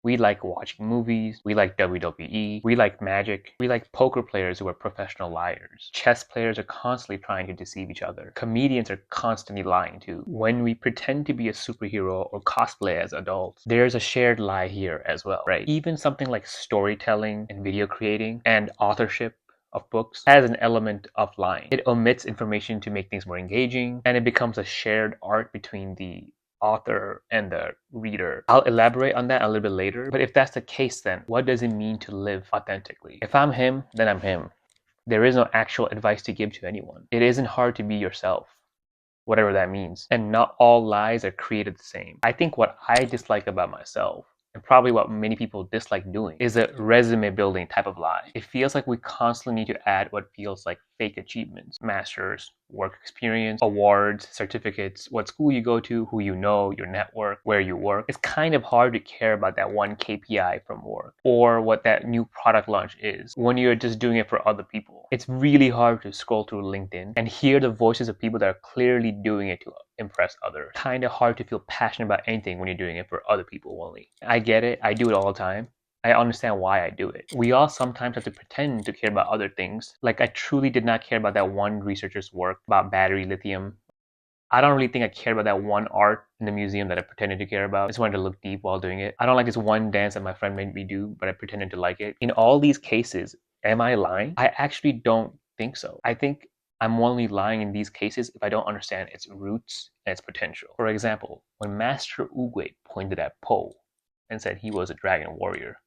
We like watching movies, we like WWE, we like magic, we like poker players who are professional liars. Chess players are constantly trying to deceive each other. Comedians are constantly lying too. When we pretend to be a superhero or cosplay as adults, there's a shared lie here as well, right? Even something like storytelling and video creating and authorship of books has an element of lying. It omits information to make things more engaging, and it becomes a shared art between the author and the reader. I'll elaborate on that a little bit later, but if that's the case, then what does it mean to live authentically? If I'm him, then I'm him. There is no actual advice to give to anyone. It isn't hard to be yourself, whatever that means. And not all lies are created the same. I think what I dislike about myself, and probably what many people dislike doing, is a resume building type of lie. It feels like we constantly need to add what feels like fake achievements, masters, work experience, awards, certificates, what school you go to, who you know, your network, where you work. It's kind of hard to care about that one KPI from work or what that new product launch is when you're just doing it for other people. It's really hard to scroll through LinkedIn and hear the voices of people that are clearly doing it to impress others. Kind of hard to feel passionate about anything when you're doing it for other people only. I get it. I do it all the time. I understand why I do it. We all sometimes have to pretend to care about other things. Like I truly did not care about that one researcher's work about battery lithium. I don't really think I cared about that one art in the museum that I pretended to care about. I just wanted to look deep while doing it. I don't like this one dance that my friend made me do, but I pretended to like it. In all these cases, am I lying? I actually don't think so. I think I'm only lying in these cases if I don't understand its roots and its potential. For example, when Master Oogway pointed at Po and said he was a dragon warrior,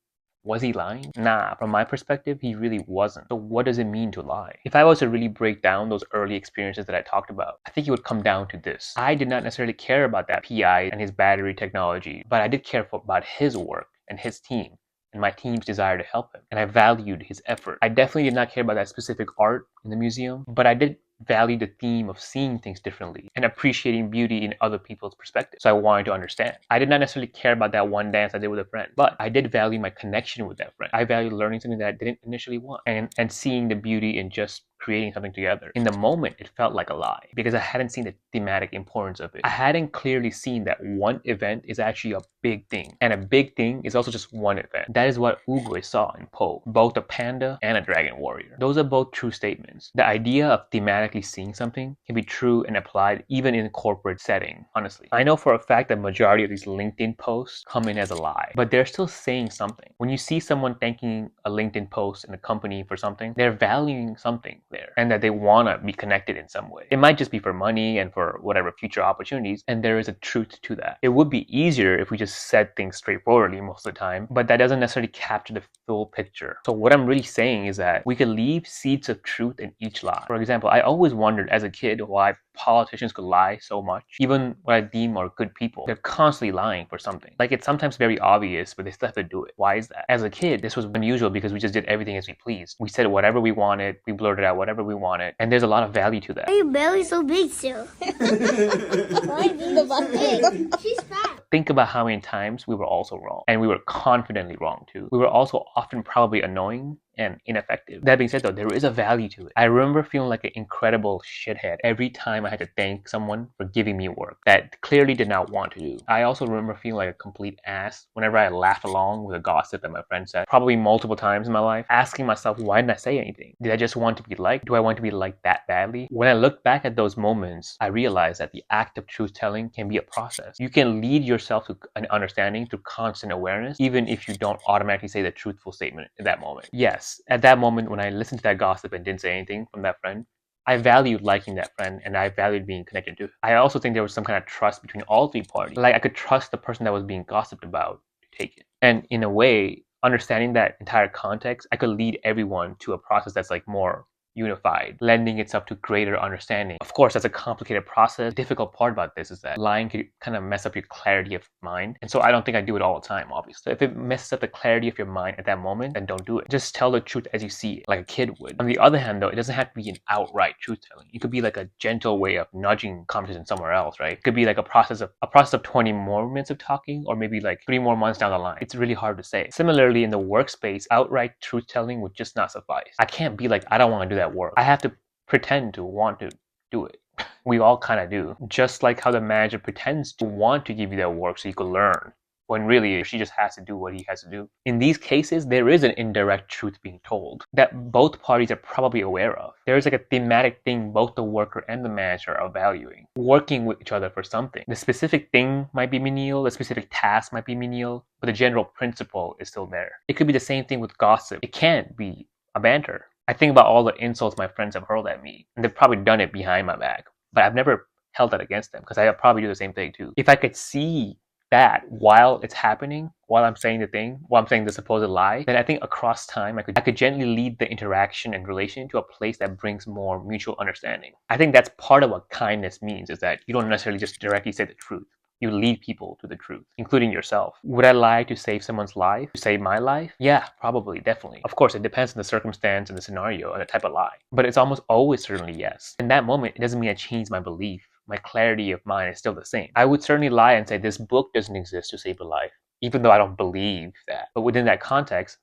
was he lying? Nah, from my perspective, he really wasn't. So what does it mean to lie? If I was to really break down those early experiences that I talked about, I think it would come down to this. I did not necessarily care about that PI and his battery technology, but I did care about his work and his team and my team's desire to help him. And I valued his effort. I definitely did not care about that specific art in the museum, but I did value the theme of seeing things differently and appreciating beauty in other people's perspectives. So I wanted to understand. I did not necessarily care about that one dance I did with a friend, but I did value my connection with that friend. I valued learning something that I didn't initially want and seeing the beauty in just creating something together. In the moment, it felt like a lie because I hadn't seen the thematic importance of it. I hadn't clearly seen that one event is actually a big thing, and a big thing is also just one event. That is what Oogway saw in Po, both a panda and a dragon warrior. Those are both true statements. The idea of thematically seeing something can be true and applied even in a corporate setting, honestly. I know for a fact that majority of these LinkedIn posts come in as a lie, but they're still saying something. When you see someone thanking a LinkedIn post in a company for something, they're valuing something there and that they want to be connected in some way. It might just be for money and for whatever future opportunities, and there is a truth to that. It would be easier if we just said things straightforwardly most of the time, but that doesn't necessarily capture the full picture. So what I'm really saying is that we could leave seeds of truth in each lie. For example, I always wondered as a kid why politicians could lie so much. Even what I deem are good people, they're constantly lying for something. Like it's sometimes very obvious, but they still have to do it. Why is that? As a kid, this was unusual because we just did everything as we pleased. We said whatever we wanted, we blurted out whatever we wanted, and there's a lot of value to that. Why are your belly so big still? Why is it She's fat. Think about how many times we were also wrong, and we were confidently wrong too. We were also often probably annoying and ineffective. That being said though, there is a value to it. I remember feeling like an incredible shithead every time I had to thank someone for giving me work that clearly did not want to do. I also remember feeling like a complete ass whenever I laughed along with a gossip that my friend said, probably multiple times in my life, asking myself, why didn't I say anything? Did I just want to be liked? Do I want to be liked that badly? When I look back at those moments, I realized that the act of truth telling can be a process. You can lead yourself to an understanding through constant awareness, even if you don't automatically say the truthful statement in that moment. Yes, at that moment when I listened to that gossip and didn't say anything from that friend, I valued liking that friend and I valued being connected to. I also think there was some kind of trust between all three parties. Like I could trust the person that was being gossiped about to take it. And in a way, understanding that entire context, I could lead everyone to a process that's like more unified, lending itself to greater understanding. Of course, that's a complicated process. The difficult part about this is that lying can kind of mess up your clarity of mind. And so I don't think I do it all the time, obviously. If it messes up the clarity of your mind at that moment, then don't do it. Just tell the truth as you see it, like a kid would. On the other hand, though, it doesn't have to be an outright truth telling. It could be like a gentle way of nudging conversation somewhere else, right? It could be like a process of 20 more minutes of talking, or maybe like 3 more months down the line. It's really hard to say. Similarly, in the workspace, outright truth telling would just not suffice. I can't be like, I don't want to do that work. I have to pretend to want to do it. We all kind of do. Just like how the manager pretends to want to give you that work so you could learn when really she just has to do what he has to do. In these cases, there is an indirect truth being told that both parties are probably aware of. There is like a thematic thing both the worker and the manager are valuing, working with each other for something. The specific thing might be menial, the specific task might be menial, but the general principle is still there. It could be the same thing with gossip. It can't be a banter. I think about all the insults my friends have hurled at me, and they've probably done it behind my back, but I've never held that against them because I probably do the same thing too. If I could see that while it's happening, while I'm saying the thing, while I'm saying the supposed lie, then I think across time I could gently lead the interaction and relation to a place that brings more mutual understanding. I think that's part of what kindness means, is that you don't necessarily just directly say the truth. You lead people to the truth, including yourself. Would I lie to save someone's life? To save my life? Yeah, probably, definitely. Of course, it depends on the circumstance and the scenario and the type of lie. But it's almost always certainly yes. In that moment, it doesn't mean I change my belief. My clarity of mind is still the same. I would certainly lie and say this book doesn't exist to save a life, even though I don't believe that. But within that context,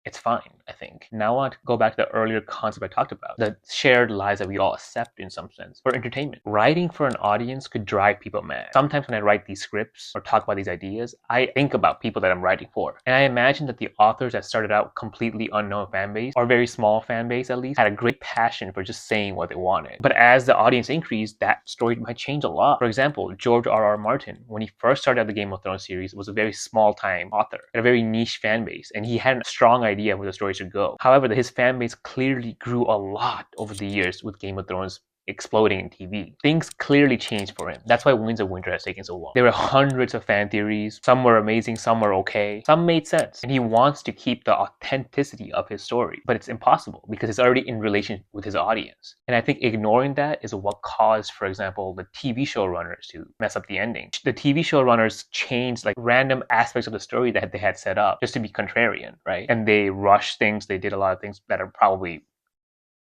it's fine, I think. Now I want to go back to the earlier concept I talked about, the shared lies that we all accept in some sense for entertainment. Writing for an audience could drive people mad. Sometimes when I write these scripts or talk about these ideas, I think about people that I'm writing for. And I imagine that the authors that started out completely unknown fan base, or very small fan base at least, had a great passion for just saying what they wanted. But as the audience increased, that story might change a lot. For example, George R.R. Martin, when he first started out the Game of Thrones series, was a very small time author, had a very niche fan base, and he had a strong idea where the story should go. However, his fan base clearly grew a lot over the years with Game of Thrones exploding in TV. Things clearly changed for him. That's why Winds of Winter has taken so long. There were hundreds of fan theories. Some were amazing, some were okay. Some made sense. And he wants to keep the authenticity of his story. But it's impossible because it's already in relation with his audience. And I think ignoring that is what caused, for example, the TV showrunners to mess up the ending. The TV showrunners changed like random aspects of the story that they had set up just to be contrarian, right? And they rushed things. They did a lot of things that are probably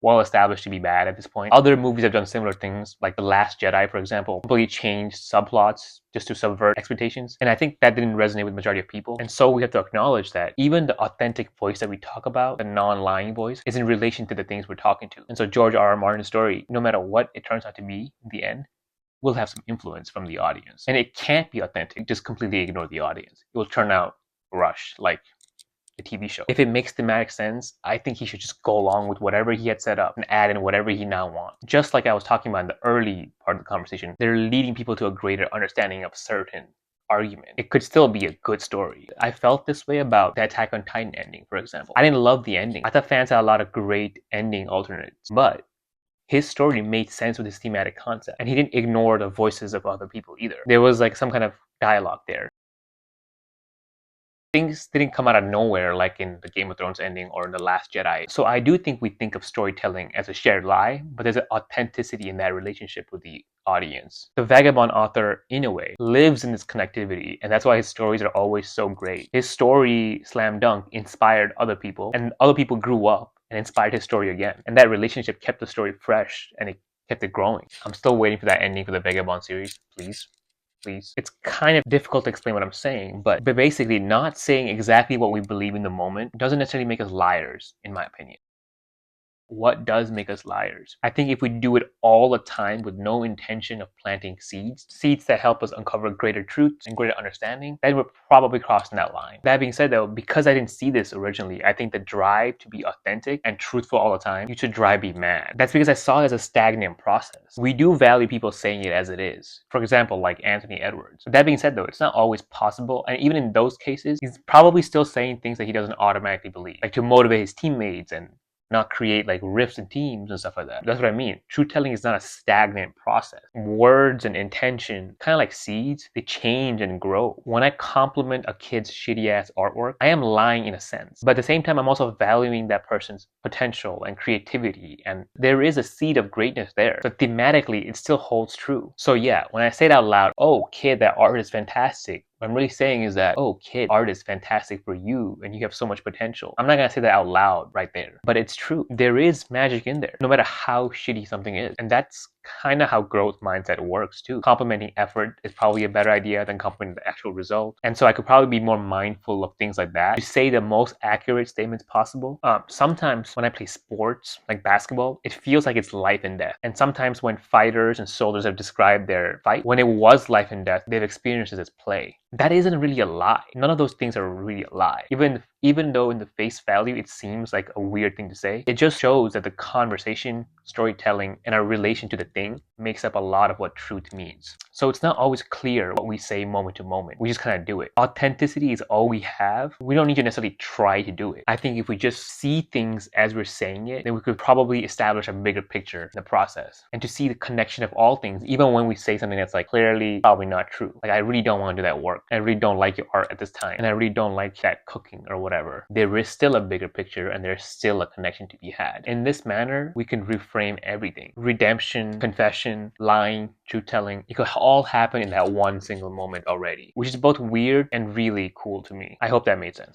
well established to be bad at this point. Other movies have done similar things, like The Last Jedi, for example, completely changed subplots just to subvert expectations. And I think that didn't resonate with the majority of people. And so we have to acknowledge that even the authentic voice that we talk about, the non-lying voice, is in relation to the things we're talking to. And so George R.R. Martin's story, no matter what it turns out to be in the end, will have some influence from the audience. And it can't be authentic, just completely ignore the audience. It will turn out rushed, like the TV show. If it makes thematic sense, I think he should just go along with whatever he had set up and add in whatever he now wants. Just like I was talking about in the early part of the conversation, they're leading people to a greater understanding of certain argument. It could still be a good story. I felt this way about the Attack on Titan ending, for example. I didn't love the ending. I thought fans had a lot of great ending alternates, but his story made sense with his thematic concept, and he didn't ignore the voices of other people either. There was like some kind of dialogue there. Things didn't come out of nowhere like in the Game of Thrones ending or in The Last Jedi. So I do think we think of storytelling as a shared lie, but there's an authenticity in that relationship with the audience. The Vagabond author, in a way, lives in this connectivity, and that's why his stories are always so great. His story, Slam Dunk, inspired other people, and other people grew up and inspired his story again. And that relationship kept the story fresh, and it kept it growing. I'm still waiting for that ending for the Vagabond series, please. It's kind of difficult to explain what I'm saying, but basically not saying exactly what we believe in the moment doesn't necessarily make us liars, in my opinion. What does make us liars? I think if we do it all the time with no intention of planting seeds that help us uncover greater truths and greater understanding, then we're probably crossing that line. That being said though, because I didn't see this originally, I think the drive to be authentic and truthful all the time used to drive me mad. That's because I saw it as a stagnant process. We do value people saying it as it is. For example, like Anthony Edwards. That being said though, it's not always possible, and even in those cases, he's probably still saying things that he doesn't automatically believe, like to motivate his teammates and not create like rifts in teams and stuff like that. That's what I mean. Truth telling is not a stagnant process. Words and intention, kind of like seeds, they change and grow. When I compliment a kid's shitty ass artwork, I am lying in a sense. But at the same time, I'm also valuing that person's potential and creativity, and there is a seed of greatness there. But thematically, it still holds true. So yeah, when I say it out loud, oh kid, that art is fantastic, what I'm really saying is that, oh kid, art is fantastic for you and you have so much potential. I'm not gonna say that out loud right there, but it's true. There is magic in there, no matter how shitty something is. And that's kind of how growth mindset works too. Complimenting effort is probably a better idea than complimenting the actual result. And so I could probably be more mindful of things like that to say the most accurate statements possible. Sometimes when I play sports like basketball, it feels like it's life and death. And sometimes when fighters and soldiers have described their fight, when it was life and death, they've experienced it as play. That isn't really a lie. None of those things are really a lie. Even though in the face value it seems like a weird thing to say, it just shows that the conversation, storytelling, and our relation to the thing makes up a lot of what truth means. So it's not always clear what we say moment to moment. We just kind of do it. Authenticity is all we have. We don't need to necessarily try to do it. I think if we just see things as we're saying it, then we could probably establish a bigger picture in the process. And to see the connection of all things, even when we say something that's like clearly probably not true. Like, I really don't want to do that work. I really don't like your art at this time. And I really don't like that cooking or whatever. There is still a bigger picture and there's still a connection to be had. In this manner, we can reframe everything. Redemption, confession, lying, truth-telling. It could all happen in that one single moment already, which is both weird and really cool to me. I hope that made sense.